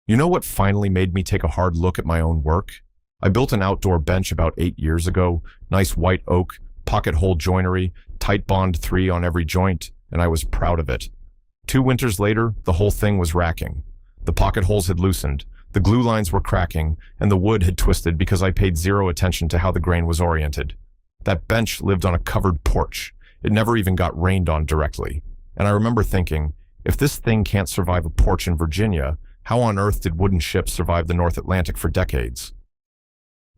You know what finally made me take a hard look at my own work? I built an outdoor bench about 8 years ago, nice white oak, pocket hole joinery, tight bond 3 on every joint, and I was proud of it. 2 winters later, the whole thing was racking. The pocket holes had loosened, the glue lines were cracking, and the wood had twisted because I paid zero attention to how the grain was oriented. That bench lived on a covered porch. It never even got rained on directly. And I remember thinking, if this thing can't survive a porch in Virginia, how on earth did wooden ships survive the North Atlantic for decades?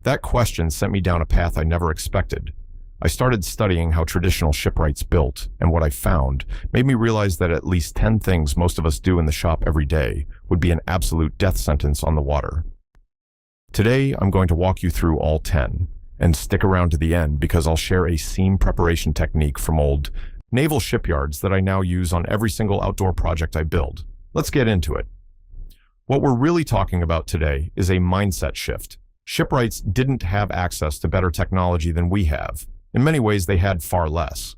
That question sent me down a path I never expected. I started studying how traditional shipwrights built, and what I found made me realize that at least 10 things most of us do in the shop every day would be an absolute death sentence on the water. Today, I'm going to walk you through all 10, and stick around to the end because I'll share a seam preparation technique from old naval shipyards that I now use on every single outdoor project I build. Let's get into it. What we're really talking about today is a mindset shift. Shipwrights didn't have access to better technology than we have. In many ways, they had far less.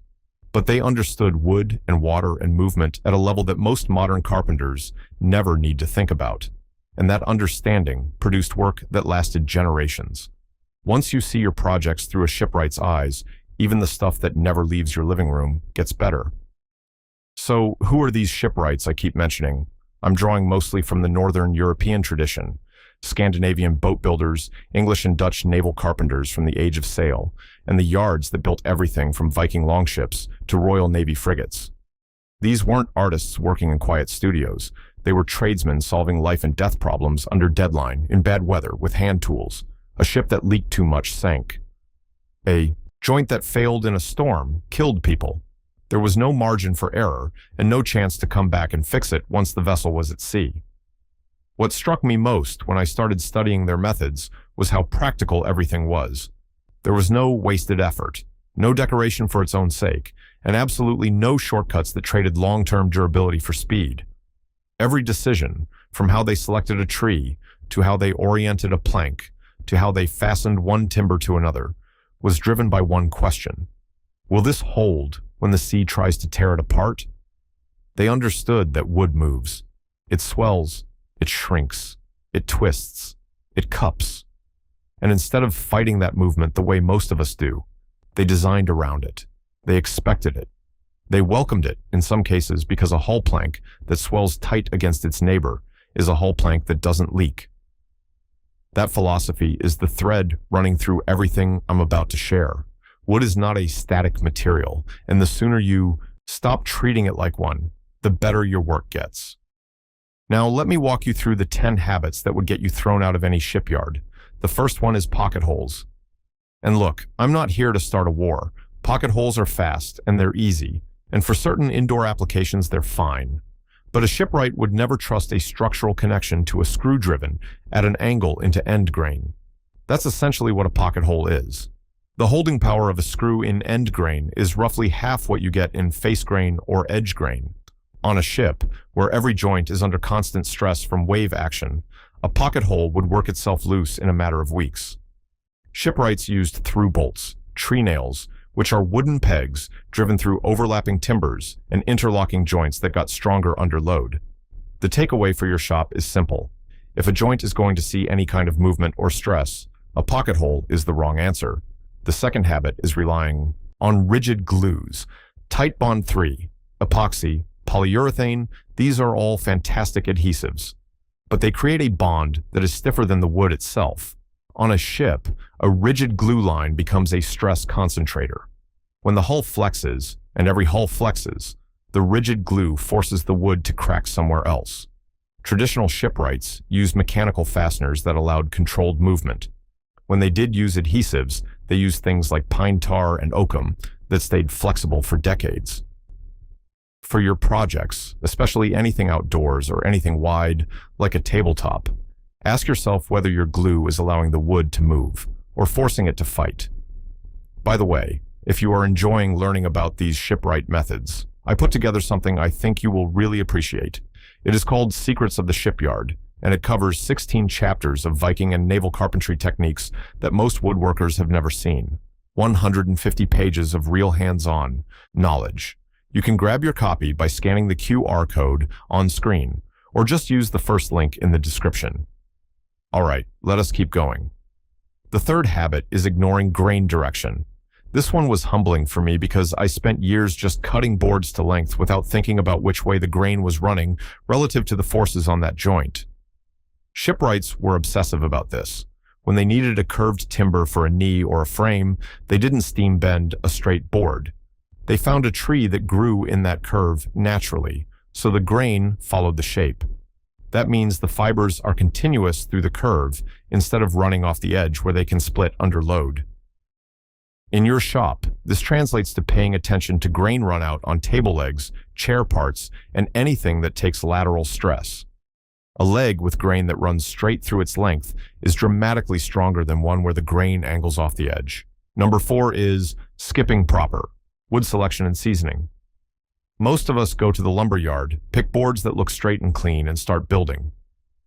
But they understood wood and water and movement at a level that most modern carpenters never need to think about. And that understanding produced work that lasted generations. Once you see your projects through a shipwright's eyes, even the stuff that never leaves your living room gets better. So, who are these shipwrights I keep mentioning? I'm drawing mostly from the Northern European tradition. Scandinavian boat builders, English and Dutch naval carpenters from the age of sail, and the yards that built everything from Viking longships to Royal Navy frigates. These weren't artists working in quiet studios. They were tradesmen solving life and death problems under deadline in bad weather with hand tools. A ship that leaked too much sank. A joint that failed in a storm killed people. There was no margin for error and no chance to come back and fix it once the vessel was at sea. What struck me most when I started studying their methods was how practical everything was. There was no wasted effort, no decoration for its own sake, and absolutely no shortcuts that traded long-term durability for speed. Every decision, from how they selected a tree, to how they oriented a plank, to how they fastened one timber to another, was driven by one question. Will this hold when the sea tries to tear it apart? They understood that wood moves. It swells, it shrinks, it twists, it cups. And instead of fighting that movement the way most of us do, they designed around it. They expected it. They welcomed it in some cases because a hull plank that swells tight against its neighbor is a hull plank that doesn't leak. That philosophy is the thread running through everything I'm about to share. Wood is not a static material, and the sooner you stop treating it like one, the better your work gets. Now, let me walk you through the 10 habits that would get you thrown out of any shipyard. The first one is pocket holes. And look, I'm not here to start a war. Pocket holes are fast, and they're easy, and for certain indoor applications, they're fine. But a shipwright would never trust a structural connection to a screw driven at an angle into end grain. That's essentially what a pocket hole is. The holding power of a screw in end grain is roughly half what you get in face grain or edge grain. On a ship, where every joint is under constant stress from wave action, a pocket hole would work itself loose in a matter of weeks. Shipwrights used through bolts, tree nails, which are wooden pegs driven through overlapping timbers and interlocking joints that got stronger under load. The takeaway for your shop is simple. If a joint is going to see any kind of movement or stress, a pocket hole is the wrong answer. The second habit is relying on rigid glues. Tight Bond 3, epoxy, polyurethane, these are all fantastic adhesives. But they create a bond that is stiffer than the wood itself. On a ship, a rigid glue line becomes a stress concentrator. When the hull flexes, and every hull flexes, the rigid glue forces the wood to crack somewhere else. Traditional shipwrights used mechanical fasteners that allowed controlled movement. When they did use adhesives, they used things like pine tar and oakum that stayed flexible for decades. For your projects, especially anything outdoors or anything wide, like a tabletop, ask yourself whether your glue is allowing the wood to move or forcing it to fight. By the way, if you are enjoying learning about these shipwright methods, I put together something I think you will really appreciate. It is called Secrets of the Shipyard, and it covers 16 chapters of Viking and naval carpentry techniques that most woodworkers have never seen. 150 pages of real hands-on knowledge. You can grab your copy by scanning the QR code on screen, or just use the first link in the description. All right, let us keep going. The third habit is ignoring grain direction. This one was humbling for me because I spent years just cutting boards to length without thinking about which way the grain was running relative to the forces on that joint. Shipwrights were obsessive about this. When they needed a curved timber for a knee or a frame, they didn't steam bend a straight board. They found a tree that grew in that curve naturally, so the grain followed the shape. That means the fibers are continuous through the curve instead of running off the edge where they can split under load. In your shop, this translates to paying attention to grain runout on table legs, chair parts, and anything that takes lateral stress. A leg with grain that runs straight through its length is dramatically stronger than one where the grain angles off the edge. Number 4 is skipping proper, wood selection and seasoning. Most of us go to the lumber yard, pick boards that look straight and clean, and start building.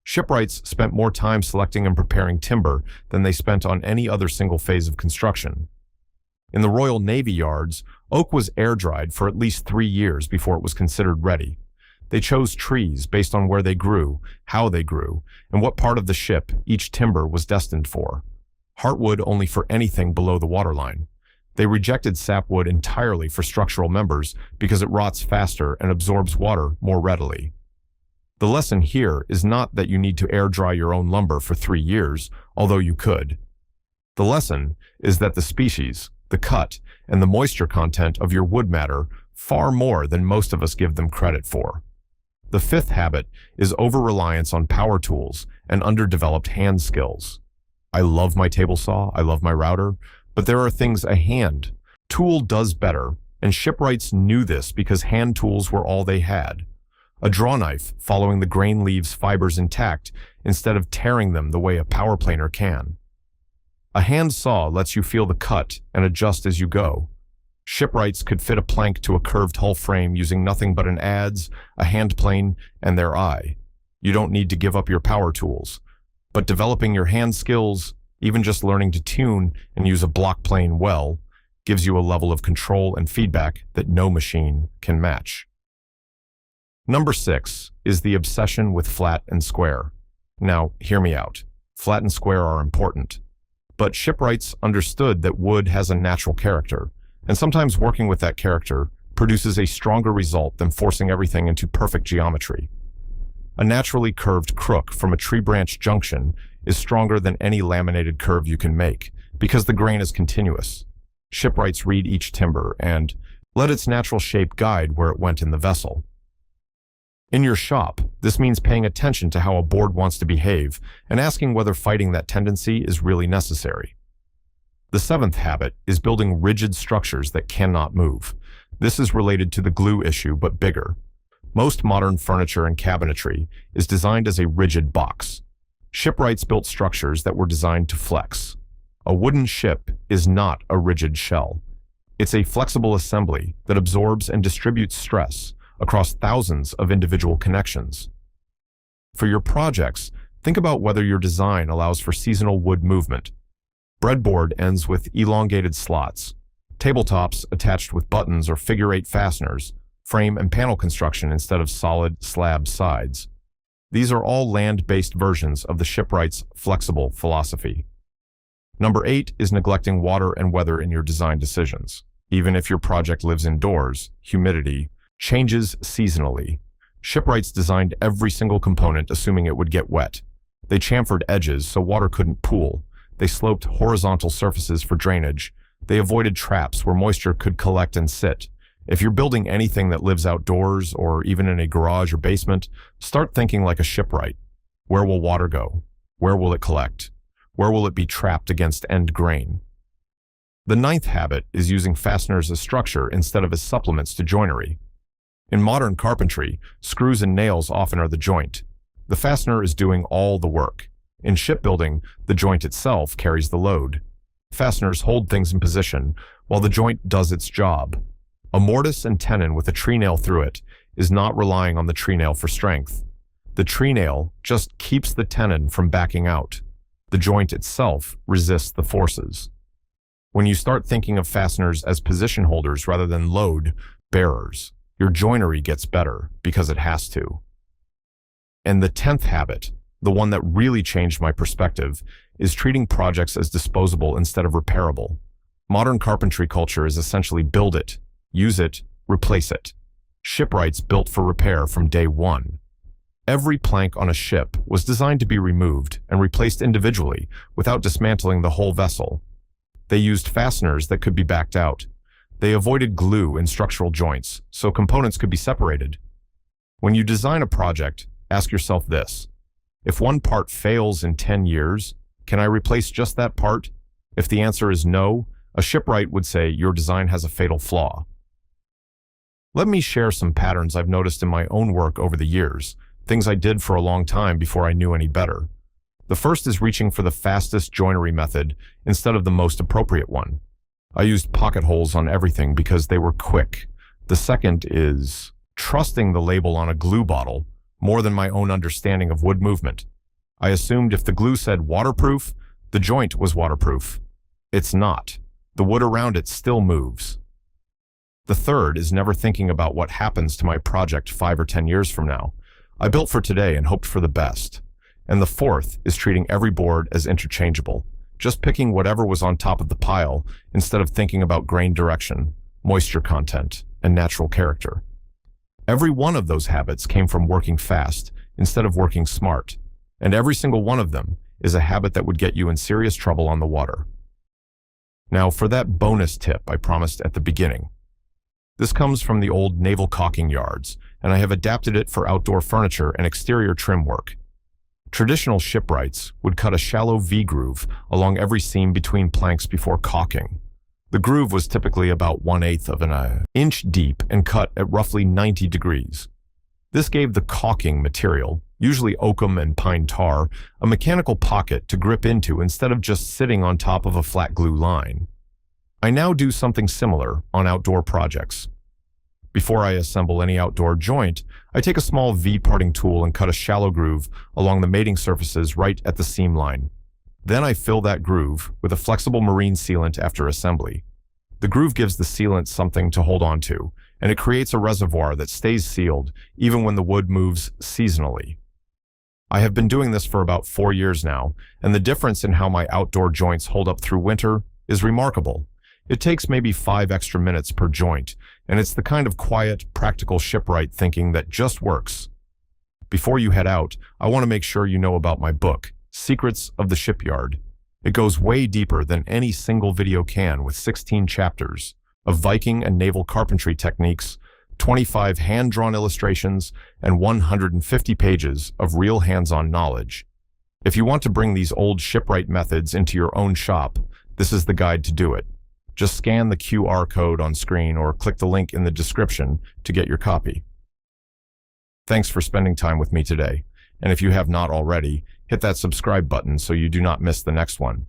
Shipwrights spent more time selecting and preparing timber than they spent on any other single phase of construction. In the Royal Navy yards, oak was air-dried for at least 3 years before it was considered ready. They chose trees based on where they grew, how they grew, and what part of the ship each timber was destined for. Heartwood only for anything below the waterline. They rejected sapwood entirely for structural members because it rots faster and absorbs water more readily. The lesson here is not that you need to air-dry your own lumber for 3 years, although you could. The lesson is that the species, the cut, and the moisture content of your wood matter far more than most of us give them credit for. The fifth habit is over-reliance on power tools and underdeveloped hand skills. I love my table saw, I love my router, but there are things a hand tool does better, and shipwrights knew this because hand tools were all they had. A draw knife following the grain leaves fibers intact instead of tearing them the way a power planer can. A hand saw lets you feel the cut and adjust as you go. Shipwrights could fit a plank to a curved hull frame using nothing but an adze, a hand plane, and their eye. You don't need to give up your power tools. But developing your hand skills, even just learning to tune and use a block plane well, gives you a level of control and feedback that no machine can match. Number 6 is the obsession with flat and square. Now, hear me out. Flat and square are important. But shipwrights understood that wood has a natural character, and sometimes working with that character produces a stronger result than forcing everything into perfect geometry. A naturally curved crook from a tree branch junction is stronger than any laminated curve you can make, because the grain is continuous. Shipwrights read each timber and let its natural shape guide where it went in the vessel. In your shop, this means paying attention to how a board wants to behave and asking whether fighting that tendency is really necessary. The 7th habit is building rigid structures that cannot move. This is related to the glue issue, but bigger. Most modern furniture and cabinetry is designed as a rigid box. Shipwrights built structures that were designed to flex. A wooden ship is not a rigid shell. It's a flexible assembly that absorbs and distributes stress across thousands of individual connections. For your projects, think about whether your design allows for seasonal wood movement. Breadboard ends with elongated slots, tabletops attached with buttons or figure-8 fasteners, frame and panel construction instead of solid slab sides. These are all land-based versions of the shipwright's flexible philosophy. Number 8 is neglecting water and weather in your design decisions. Even if your project lives indoors, humidity changes seasonally. Shipwrights designed every single component assuming it would get wet. They chamfered edges so water couldn't pool. They sloped horizontal surfaces for drainage. They avoided traps where moisture could collect and sit. If you're building anything that lives outdoors or even in a garage or basement, start thinking like a shipwright. Where will water go? Where will it collect? Where will it be trapped against end grain? The 9th habit is using fasteners as structure instead of as supplements to joinery. In modern carpentry, screws and nails often are the joint. The fastener is doing all the work. In shipbuilding, the joint itself carries the load. Fasteners hold things in position while the joint does its job. A mortise and tenon with a tree nail through it is not relying on the tree nail for strength. The tree nail just keeps the tenon from backing out. The joint itself resists the forces. When you start thinking of fasteners as position holders rather than load bearers, your joinery gets better because it has to. And the 10th habit, the one that really changed my perspective, is treating projects as disposable instead of repairable. Modern carpentry culture is essentially build it, use it, replace it. Shipwrights built for repair from day one. Every plank on a ship was designed to be removed and replaced individually without dismantling the whole vessel. They used fasteners that could be backed out. They avoided glue in structural joints, so components could be separated. When you design a project, ask yourself this: if one part fails in 10 years, can I replace just that part? If the answer is no, a shipwright would say your design has a fatal flaw. Let me share some patterns I've noticed in my own work over the years, things I did for a long time before I knew any better. The first is reaching for the fastest joinery method instead of the most appropriate one. I used pocket holes on everything because they were quick. The second is trusting the label on a glue bottle more than my own understanding of wood movement. I assumed if the glue said waterproof, the joint was waterproof. It's not. The wood around it still moves. The third is never thinking about what happens to my project 5 or 10 years from now. I built for today and hoped for the best. And the fourth is treating every board as interchangeable, just picking whatever was on top of the pile instead of thinking about grain direction, moisture content, and natural character. Every one of those habits came from working fast instead of working smart, and every single one of them is a habit that would get you in serious trouble on the water. Now for that bonus tip I promised at the beginning. This comes from the old naval caulking yards, and I have adapted it for outdoor furniture and exterior trim work. Traditional shipwrights would cut a shallow V-groove along every seam between planks before caulking. The groove was typically about 1/8 of an inch deep and cut at roughly 90 degrees. This gave the caulking material, usually oakum and pine tar, a mechanical pocket to grip into instead of just sitting on top of a flat glue line. I now do something similar on outdoor projects. Before I assemble any outdoor joint, I take a small V-parting tool and cut a shallow groove along the mating surfaces right at the seam line. Then I fill that groove with a flexible marine sealant after assembly. The groove gives the sealant something to hold on to, and it creates a reservoir that stays sealed even when the wood moves seasonally. I have been doing this for about 4 years now, and the difference in how my outdoor joints hold up through winter is remarkable. It takes maybe 5 extra minutes per joint, and it's the kind of quiet, practical shipwright thinking that just works. Before you head out, I want to make sure you know about my book, Secrets of the Shipyard. It goes way deeper than any single video can, with 16 chapters of Viking and naval carpentry techniques, 25 hand-drawn illustrations, and 150 pages of real hands-on knowledge. If you want to bring these old shipwright methods into your own shop, this is the guide to do it. Just scan the QR code on screen or click the link in the description to get your copy. Thanks for spending time with me today, and if you have not already, hit that subscribe button so you do not miss the next one.